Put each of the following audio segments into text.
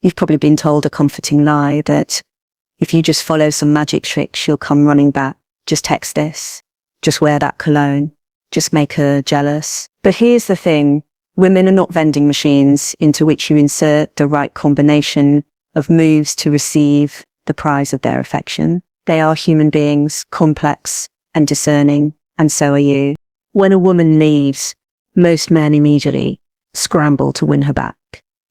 You've probably been told a comforting lie that if you just follow some magic trick, she'll come running back. Just text this. Just wear that cologne. Just make her jealous. But here's the thing. Women are not vending machines into which you insert the right combination of moves to receive the prize of their affection. They are human beings, complex and discerning, and so are you. When a woman leaves, most men immediately scramble to win her back.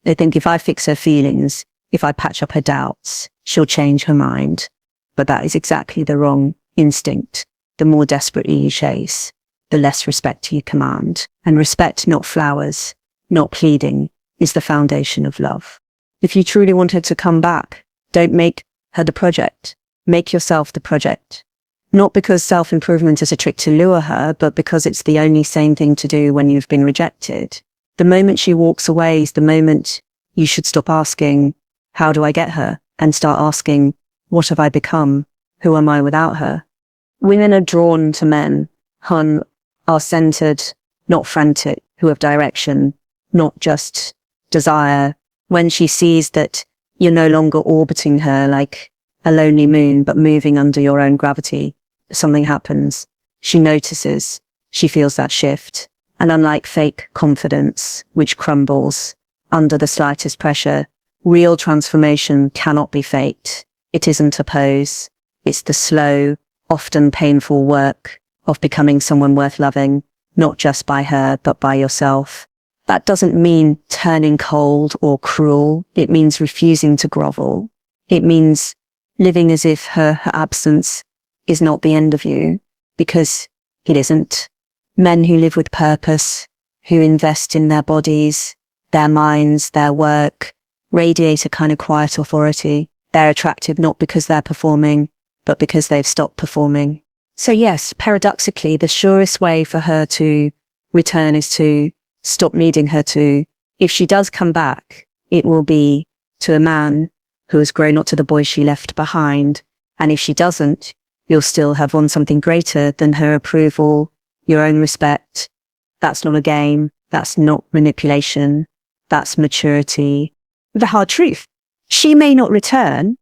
They think if I fix her feelings, if I patch up her doubts, she'll change her mind. But that is exactly the wrong instinct. The more desperately you chase, the less respect you command. And respect, not flowers, not pleading, is the foundation of love. If you truly want her to come back, don't make her the project. Make yourself the project. Not because self-improvement is a trick to lure her, but because it's the only sane thing to do when you've been rejected. The moment she walks away is the moment you should stop asking, how do I get her? And start asking, what have I become? Who am I without her? Women are drawn to men who are centered, not frantic, who have direction, not just desire. When she sees that you're no longer orbiting her like a lonely moon, but moving under your own gravity, something happens. She notices, she feels that shift. And unlike fake confidence, which crumbles under the slightest pressure, real transformation cannot be faked. It isn't a pose. It's the slow, often painful work of becoming someone worth loving, not just by her, but by yourself. That doesn't mean turning cold or cruel. It means refusing to grovel. It means living as if her absence is not the end of you, because it isn't. Men who live with purpose, who invest in their bodies, their minds, their work, radiate a kind of quiet authority. They're attractive not because they're performing, but because they've stopped performing. So yes, paradoxically, the surest way for her to return is to stop needing her to. If she does come back, it will be to a man who has grown up to the boy she left behind. And if she doesn't, you'll still have won something greater than her approval, your own respect. That's not a game. That's not manipulation. That's maturity. The hard truth. She may not return,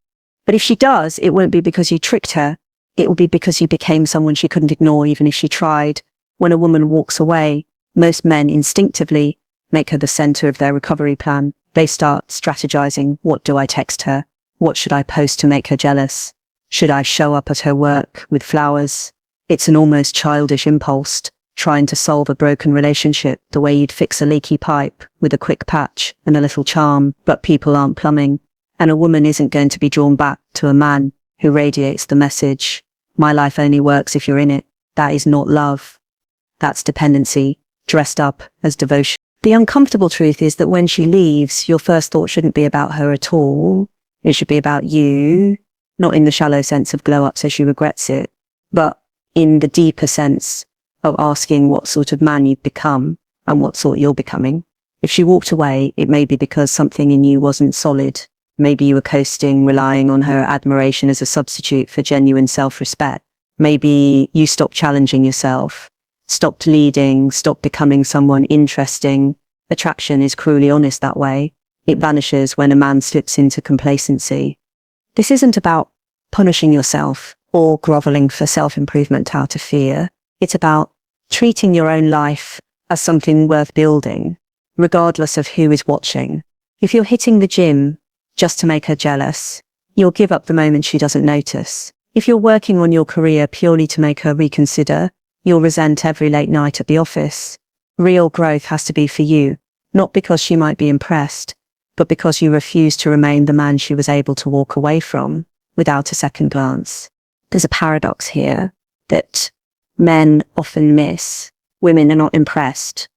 but if she does, it won't be because you tricked her. It will be because you became someone she couldn't ignore even if she tried. When a woman walks away, most men instinctively make her the center of their recovery plan. They start strategizing. What do I text her? What should I post to make her jealous? Should I show up at her work with flowers? It's an almost childish impulse, trying to solve a broken relationship the way you'd fix a leaky pipe with a quick patch and a little charm. But people aren't plumbing, and a woman isn't going to be drawn back to a man who radiates the message, my life only works if you're in it. That is not love. That's dependency, dressed up as devotion. The uncomfortable truth is that when she leaves, your first thought shouldn't be about her at all. It should be about you, not in the shallow sense of glow up so she regrets it, but in the deeper sense of asking what sort of man you've become and what sort you're becoming. If she walked away, it may be because something in you wasn't solid. Maybe you were coasting, relying on her admiration as a substitute for genuine self-respect. Maybe you stopped challenging yourself, stopped leading, stopped becoming someone interesting. Attraction is cruelly honest that way. It vanishes when a man slips into complacency. This isn't about punishing yourself or groveling for self-improvement out of fear. It's about treating your own life as something worth building, regardless of who is watching. If you're hitting the gym just to make her jealous, you'll give up the moment she doesn't notice. If you're working on your career purely to make her reconsider, you'll resent every late night at the office. Real growth has to be for you, not because she might be impressed, but because you refuse to remain the man she was able to walk away from without a second glance. There's a paradox here that men often miss. Women are not impressed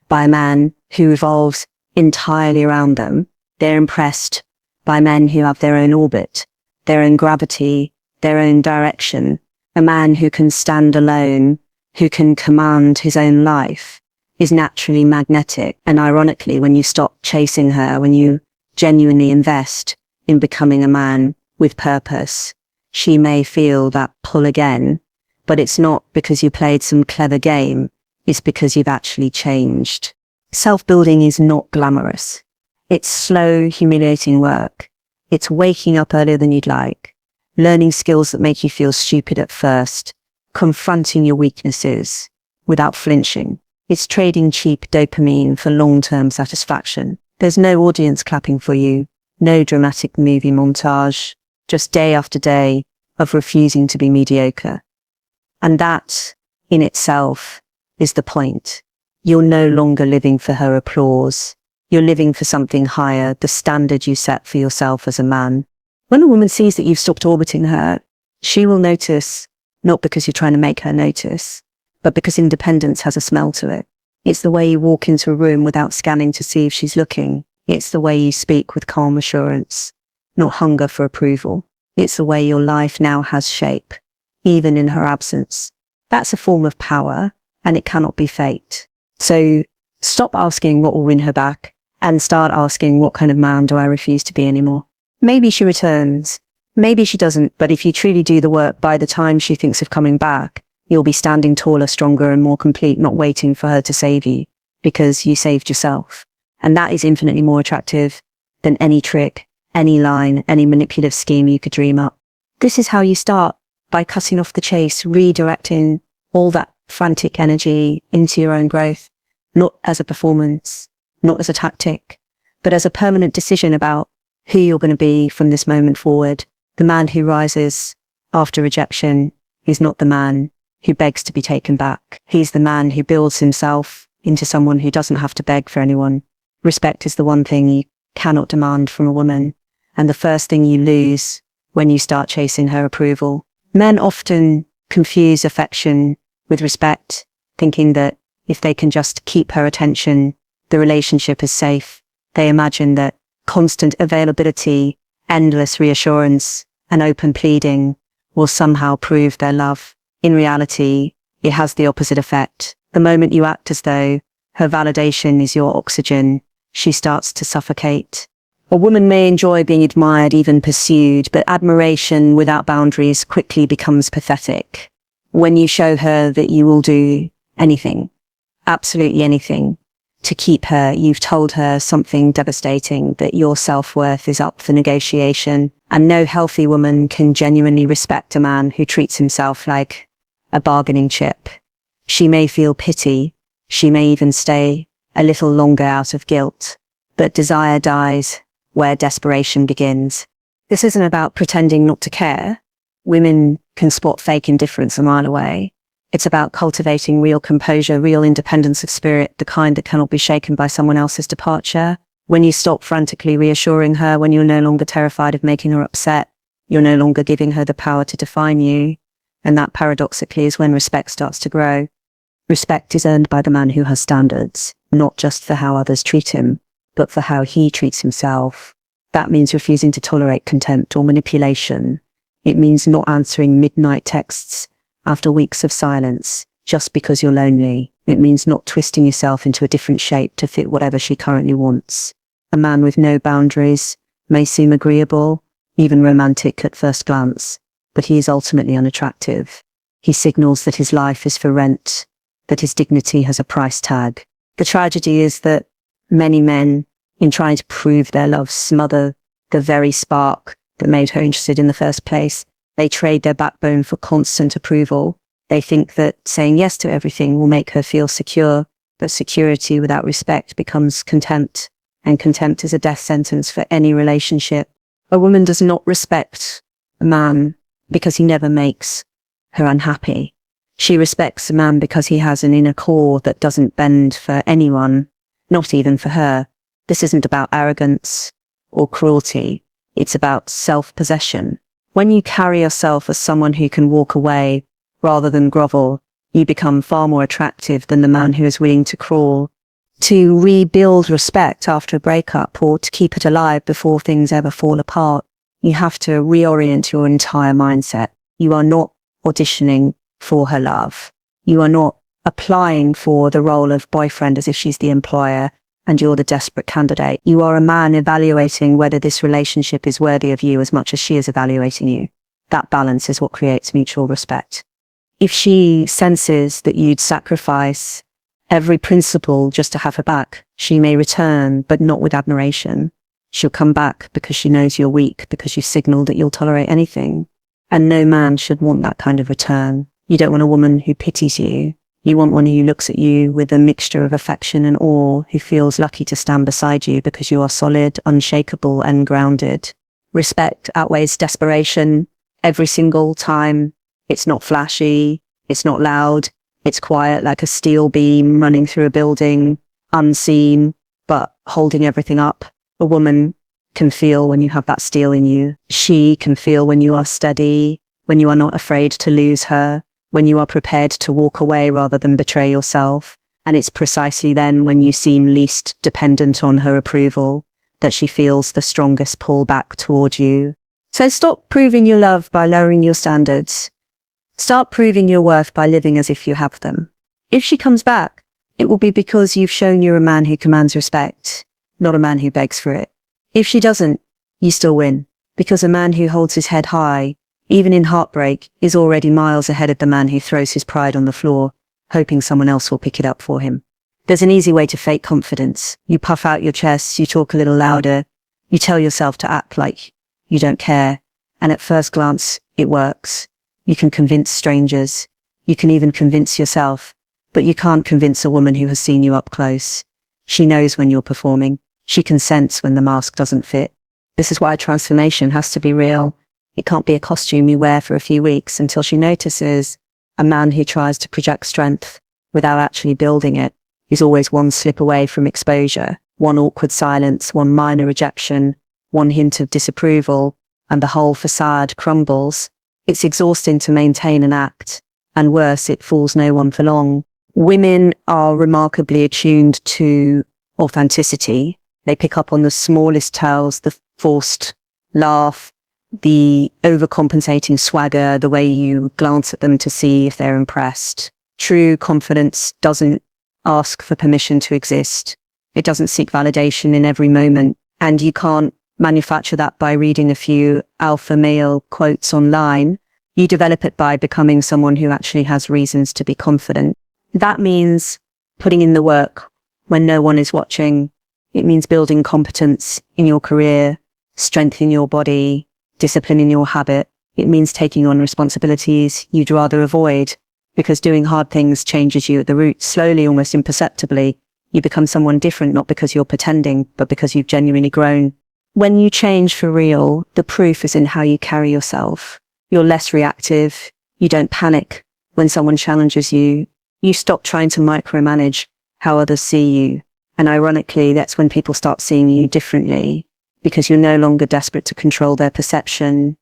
by a man who revolves entirely around them. They're impressed by men who have their own orbit, their own gravity, their own direction. A man who can stand alone, who can command his own life, is naturally magnetic. And ironically, when you stop chasing her, when you genuinely invest in becoming a man with purpose, she may feel that pull again, but it's not because you played some clever game, it's because you've actually changed. Self-building is not glamorous. It's slow, humiliating work. It's waking up earlier than you'd like, learning skills that make you feel stupid at first, confronting your weaknesses without flinching. It's trading cheap dopamine for long-term satisfaction. There's no audience clapping for you, no dramatic movie montage, just day after day of refusing to be mediocre. And that, in itself, is the point. You're no longer living for her applause. You're living for something higher, the standard you set for yourself as a man. When a woman sees that you've stopped orbiting her, she will notice, not because you're trying to make her notice, but because independence has a smell to it. It's the way you walk into a room without scanning to see if she's looking. It's the way you speak with calm assurance, not hunger for approval. It's the way your life now has shape, even in her absence. That's a form of power, and it cannot be faked. So stop asking what will win her back, and start asking, what kind of man do I refuse to be anymore? Maybe she returns, maybe she doesn't, but if you truly do the work, by the time she thinks of coming back, you'll be standing taller, stronger, and more complete, not waiting for her to save you, because you saved yourself. And that is infinitely more attractive than any trick, any line, any manipulative scheme you could dream up. This is how you start, by cutting off the chase, redirecting all that frantic energy into your own growth, not as a performance, not as a tactic, but as a permanent decision about who you're going to be from this moment forward. The man who rises after rejection is not the man who begs to be taken back. He's the man who builds himself into someone who doesn't have to beg for anyone. Respect is the one thing you cannot demand from a woman, and the first thing you lose when you start chasing her approval. Men often confuse affection with respect, thinking that if they can just keep her attention, the relationship is safe. They imagine that constant availability, endless reassurance, and open pleading will somehow prove their love. In reality, it has the opposite effect. The moment you act as though her validation is your oxygen, she starts to suffocate. A woman may enjoy being admired, even pursued, but admiration without boundaries quickly becomes pathetic. When you show her that you will do anything, absolutely anything, to keep her, you've told her something devastating, that your self-worth is up for negotiation. And no healthy woman can genuinely respect a man who treats himself like a bargaining chip. She may feel pity, she may even stay a little longer out of guilt, but desire dies where desperation begins. This isn't about pretending not to care. Women can spot fake indifference a mile away. It's about cultivating real composure, real independence of spirit, the kind that cannot be shaken by someone else's departure. When you stop frantically reassuring her, when you're no longer terrified of making her upset, you're no longer giving her the power to define you. And that paradoxically is when respect starts to grow. Respect is earned by the man who has standards, not just for how others treat him, but for how he treats himself. That means refusing to tolerate contempt or manipulation. It means not answering midnight texts after weeks of silence just because you're lonely. It means not twisting yourself into a different shape to fit whatever she currently wants. A man with no boundaries may seem agreeable, even romantic at first glance, but he is ultimately unattractive. He signals that his life is for rent, that his dignity has a price tag. The tragedy is that many men, in trying to prove their love, smother the very spark that made her interested in the first place. They trade their backbone for constant approval. They think that saying yes to everything will make her feel secure, but security without respect becomes contempt, and contempt is a death sentence for any relationship. A woman does not respect a man because he never makes her unhappy. She respects a man because he has an inner core that doesn't bend for anyone, not even for her. This isn't about arrogance or cruelty. It's about self-possession. When you carry yourself as someone who can walk away rather than grovel, you become far more attractive than the man who is willing to crawl. To rebuild respect after a breakup, or to keep it alive before things ever fall apart, you have to reorient your entire mindset. You are not auditioning for her love. You are not applying for the role of boyfriend as if she's the employer and you're the desperate candidate. You are a man evaluating whether this relationship is worthy of you as much as she is evaluating you. That balance is what creates mutual respect. If she senses that you'd sacrifice every principle just to have her back. She may return, but not with admiration. She'll come back because she knows you're weak, because you signaled that you'll tolerate anything. And no man should want that kind of return. You don't want a woman who pities you. You want one who looks at you with a mixture of affection and awe, who feels lucky to stand beside you because you are solid, unshakable, and grounded. Respect outweighs desperation every single time. It's not flashy. It's not loud. It's quiet like a steel beam running through a building, unseen, but holding everything up. A woman can feel when you have that steel in you. She can feel when you are steady, when you are not afraid to lose her, when you are prepared to walk away rather than betray yourself. And it's precisely then, when you seem least dependent on her approval, that she feels the strongest pull back toward you. So stop proving your love by lowering your standards. Start proving your worth by living as if you have them. If she comes back, it will be because you've shown you're a man who commands respect, not a man who begs for it. If she doesn't, you still win, because a man who holds his head high, even in heartbreak, is already miles ahead of the man who throws his pride on the floor, hoping someone else will pick it up for him. There's an easy way to fake confidence. You puff out your chest, you talk a little louder, you tell yourself to act like you don't care, and at first glance, it works. You can convince strangers, you can even convince yourself, but you can't convince a woman who has seen you up close. She knows when you're performing. She can sense when the mask doesn't fit. This is why transformation has to be real. It can't be a costume you wear for a few weeks until she notices. A man who tries to project strength without actually building it is always one slip away from exposure, one awkward silence, one minor rejection, one hint of disapproval, and the whole facade crumbles. It's exhausting to maintain an act, and worse, it fools no one for long. Women are remarkably attuned to authenticity. They pick up on the smallest tells, the forced laugh, the overcompensating swagger, the way you glance at them to see if they're impressed. True confidence doesn't ask for permission to exist. It doesn't seek validation in every moment. And you can't manufacture that by reading a few alpha male quotes online. You develop it by becoming someone who actually has reasons to be confident. That means putting in the work when no one is watching. It means building competence in your career, strength in your body, discipline in your habit. It means taking on responsibilities you'd rather avoid, because doing hard things changes you at the root. Slowly, almost imperceptibly, you become someone different, not because you're pretending, but because you've genuinely grown. When you change for real, the proof is in how you carry yourself. You're less reactive. You don't panic when someone challenges you. You stop trying to micromanage how others see you. And ironically, that's when people start seeing you differently, because you're no longer desperate to control their perception.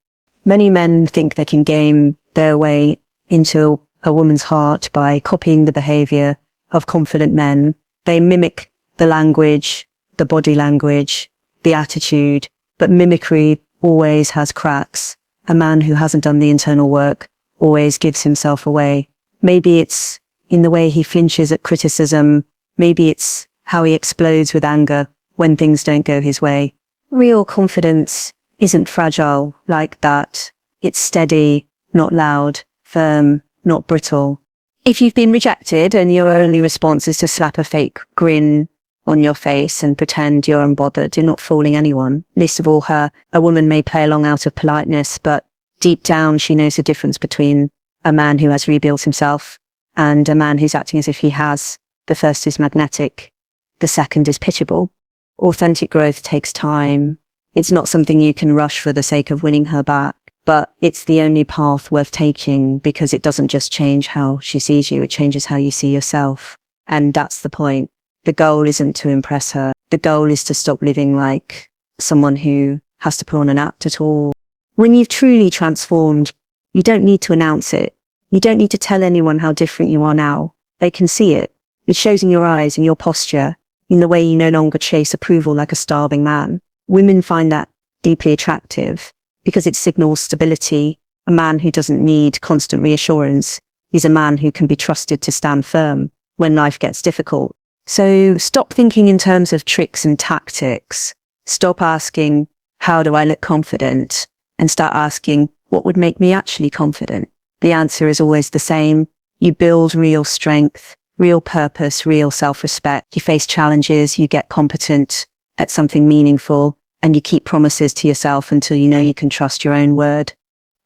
Many men think they can game their way into a woman's heart by copying the behavior of confident men. They mimic the language, the body language, the attitude, but mimicry always has cracks. A man who hasn't done the internal work always gives himself away. Maybe it's in the way he flinches at criticism. Maybe it's how he explodes with anger when things don't go his way. Real confidence isn't fragile like that. It's steady, not loud, firm, not brittle. If you've been rejected and your only response is to slap a fake grin on your face and pretend you're unbothered, you're not fooling anyone. Least of all her. A woman may play along out of politeness, but deep down she knows the difference between a man who has rebuilt himself and a man who's acting as if he has. The first is magnetic. The second is pitiable. Authentic growth takes time. It's not something you can rush for the sake of winning her back, but it's the only path worth taking, because it doesn't just change how she sees you, it changes how you see yourself. And that's the point. The goal isn't to impress her. The goal is to stop living like someone who has to put on an act at all. When you've truly transformed, you don't need to announce it. You don't need to tell anyone how different you are now. They can see it. It shows in your eyes, in your posture, in the way you no longer chase approval like a starving man. Women find that deeply attractive because it signals stability. A man who doesn't need constant reassurance is a man who can be trusted to stand firm when life gets difficult. So stop thinking in terms of tricks and tactics. Stop asking, how do I look confident? And start asking, what would make me actually confident? The answer is always the same. You build real strength real purpose, real self-respect. You face challenges, you get competent at something meaningful, and you keep promises to yourself until you know you can trust your own word.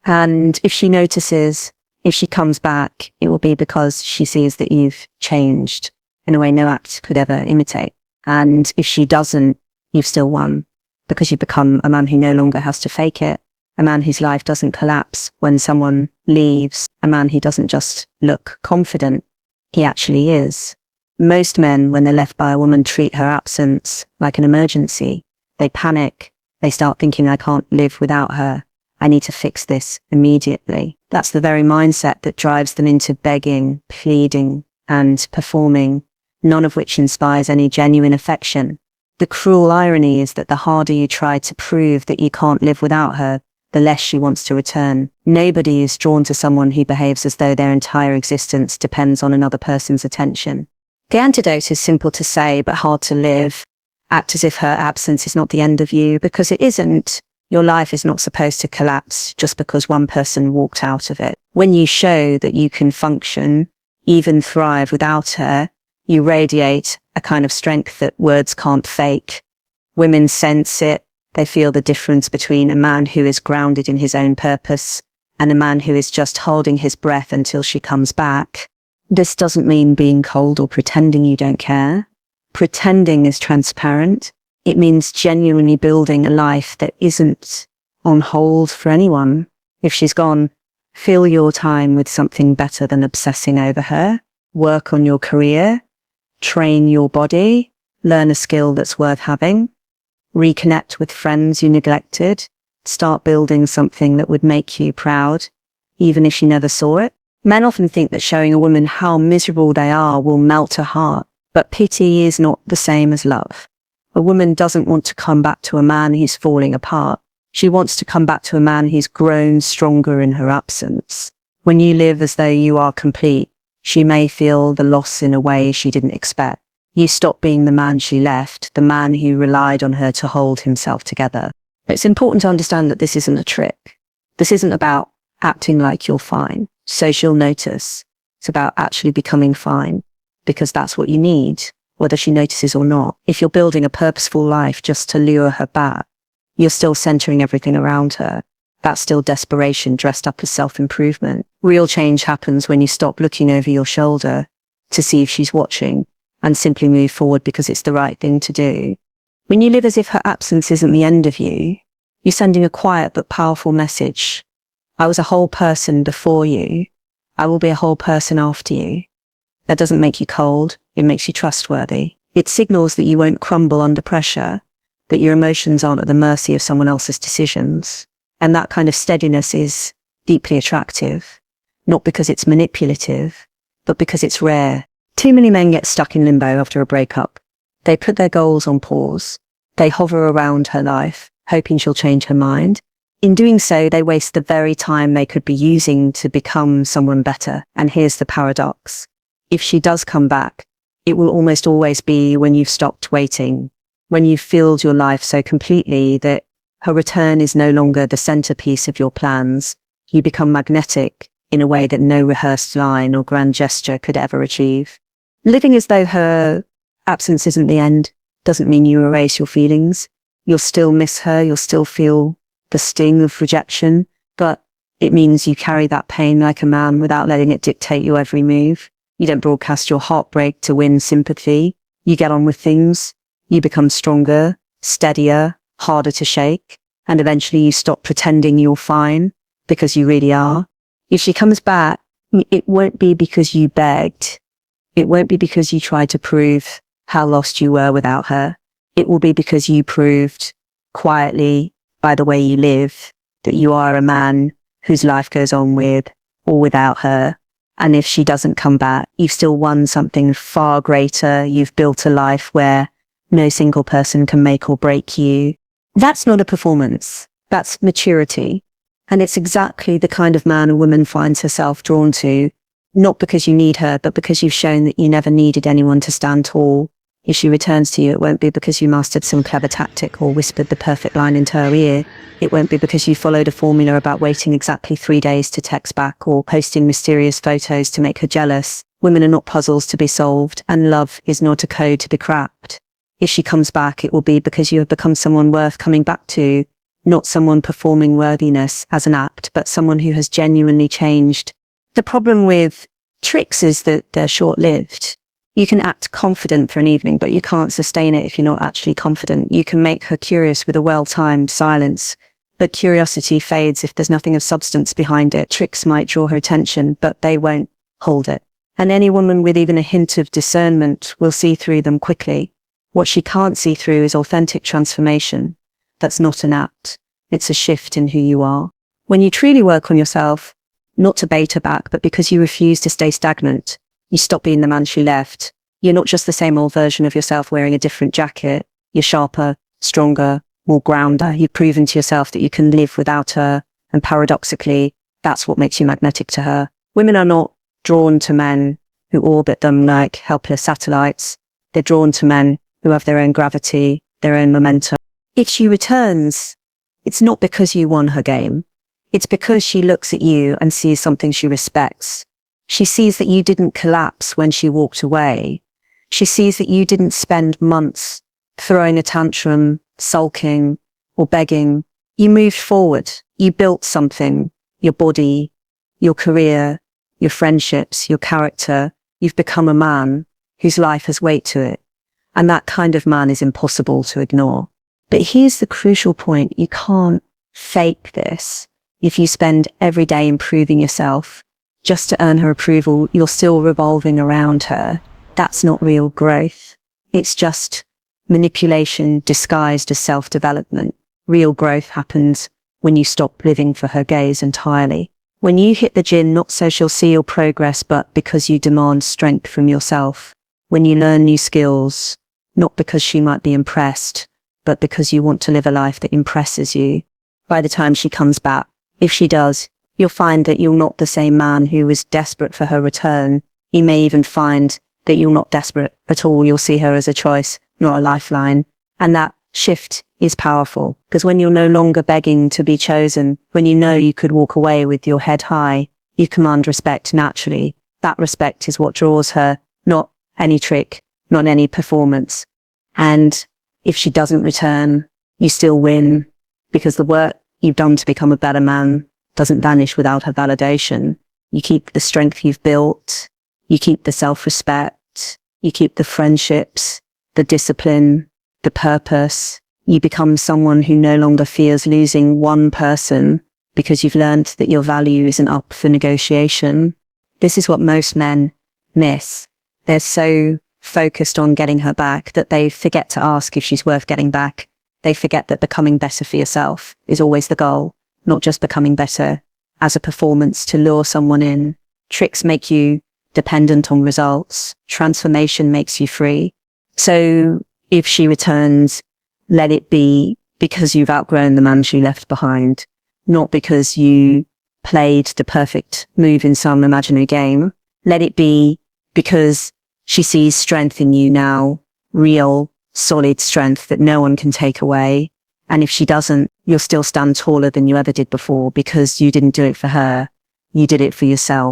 And if she notices, if she comes back, it will be because she sees that you've changed in a way no act could ever imitate. And if she doesn't, you've still won, because you've become a man who no longer has to fake it, a man whose life doesn't collapse when someone leaves, a man who doesn't just look confident, he actually is. Most men, when they're left by a woman, treat her absence like an emergency. They panic. They start thinking, I can't live without her. I need to fix this immediately. That's the very mindset that drives them into begging, pleading, and performing, none of which inspires any genuine affection. The cruel irony is that the harder you try to prove that you can't live without her, the less she wants to return. Nobody is drawn to someone who behaves as though their entire existence depends on another person's attention. The antidote is simple to say, but hard to live. Act as if her absence is not the end of you, because it isn't. Your life is not supposed to collapse just because one person walked out of it. When you show that you can function, even thrive without her, you radiate a kind of strength that words can't fake. Women sense it. They feel the difference between a man who is grounded in his own purpose and a man who is just holding his breath until she comes back. This doesn't mean being cold or pretending you don't care. Pretending is transparent. It means genuinely building a life that isn't on hold for anyone. If she's gone, fill your time with something better than obsessing over her. Work on your career. Train your body. Learn a skill that's worth having. Reconnect with friends you neglected. Start building something that would make you proud, even if you never saw it. Men often think that showing a woman how miserable they are will melt her heart, but pity is not the same as love. A woman doesn't want to come back to a man who's falling apart. She wants to come back to a man who's grown stronger in her absence. When you live as though you are complete, she may feel the loss in a way she didn't expect. You stop being the man she left, the man who relied on her to hold himself together. It's important to understand that this isn't a trick. This isn't about acting like you're fine, so she'll notice. It's about actually becoming fine, because that's what you need, whether she notices or not. If you're building a purposeful life just to lure her back, you're still centering everything around her. That's still desperation dressed up as self-improvement. Real change happens when you stop looking over your shoulder to see if she's watching and simply move forward because it's the right thing to do. When you live as if her absence isn't the end of you, you're sending a quiet but powerful message. I was a whole person before you. I will be a whole person after you. That doesn't make you cold. It makes you trustworthy. It signals that you won't crumble under pressure, that your emotions aren't at the mercy of someone else's decisions. And that kind of steadiness is deeply attractive, not because it's manipulative, but because it's rare. Too many men get stuck in limbo after a breakup. They put their goals on pause. They hover around her life, hoping she'll change her mind. In doing so, they waste the very time they could be using to become someone better. And here's the paradox. If she does come back, it will almost always be when you've stopped waiting, when you've filled your life so completely that her return is no longer the centerpiece of your plans. You become magnetic in a way that no rehearsed line or grand gesture could ever achieve. Living as though her absence isn't the end doesn't mean you erase your feelings. You'll still miss her. You'll still feel the sting of rejection, but it means you carry that pain like a man without letting it dictate your every move. You don't broadcast your heartbreak to win sympathy. You get on with things. You become stronger, steadier, harder to shake, and eventually you stop pretending you're fine because you really are. If she comes back, it won't be because you begged. It won't be because you tried to prove how lost you were without her. It will be because you proved quietly by the way you live that you are a man whose life goes on with or without her. And if she doesn't come back, you've still won something far greater. You've built a life where no single person can make or break you. That's not a performance. That's maturity. And it's exactly the kind of man a woman finds herself drawn to, not because you need her, but because you've shown that you never needed anyone to stand tall. If she returns to you, it won't be because you mastered some clever tactic or whispered the perfect line into her ear. It won't be because you followed a formula about waiting exactly 3 days to text back or posting mysterious photos to make her jealous. Women are not puzzles to be solved, and love is not a code to be cracked. If she comes back, it will be because you have become someone worth coming back to, not someone performing worthiness as an act, but someone who has genuinely changed. The problem with tricks is that they're short-lived. You can act confident for an evening, but you can't sustain it if you're not actually confident. You can make her curious with a well-timed silence, but curiosity fades if there's nothing of substance behind it. Tricks might draw her attention, but they won't hold it. And any woman with even a hint of discernment will see through them quickly. What she can't see through is authentic transformation. That's not an act. It's a shift in who you are. When you truly work on yourself, not to bait her back, but because you refuse to stay stagnant, you stop being the man she left. You're not just the same old version of yourself wearing a different jacket. You're sharper, stronger, more grounder. You've proven to yourself that you can live without her. And paradoxically, that's what makes you magnetic to her. Women are not drawn to men who orbit them like helpless satellites. They're drawn to men who have their own gravity, their own momentum. If she returns, it's not because you won her game. It's because she looks at you and sees something she respects. She sees that you didn't collapse when she walked away. She sees that you didn't spend months throwing a tantrum, sulking, or begging. You moved forward. You built something. Your body, your career, your friendships, your character. You've become a man whose life has weight to it. And that kind of man is impossible to ignore. But here's the crucial point. You can't fake this. If you spend every day improving yourself just to earn her approval, you're still revolving around her. That's not real growth. It's just manipulation disguised as self-development. Real growth happens when you stop living for her gaze entirely. When you hit the gym, not so she'll see your progress, but because you demand strength from yourself. When you learn new skills, not because she might be impressed, but because you want to live a life that impresses you. By the time she comes back, if she does, you'll find that you're not the same man who was desperate for her return. You may even find that you're not desperate at all. You'll see her as a choice, not a lifeline. And that shift is powerful, because when you're no longer begging to be chosen, when you know you could walk away with your head high, you command respect naturally. That respect is what draws her, not any trick, not any performance. And if she doesn't return, you still win, because the work you've done to become a better man doesn't vanish without her validation. You keep the strength you've built, you keep the self-respect, you keep the friendships, the discipline, the purpose. You become someone who no longer fears losing one person because you've learned that your value isn't up for negotiation. This is what most men miss. They're so focused on getting her back that they forget to ask if she's worth getting back. They forget that becoming better for yourself is always the goal, not just becoming better as a performance to lure someone in. Tricks make you dependent on results. Transformation makes you free. So if she returns, let it be because you've outgrown the man she left behind, not because you played the perfect move in some imaginary game. Let it be because she sees strength in you now, real, solid strength that no one can take away. And if she doesn't, you'll still stand taller than you ever did before, because you didn't do it for her. You did it for yourself.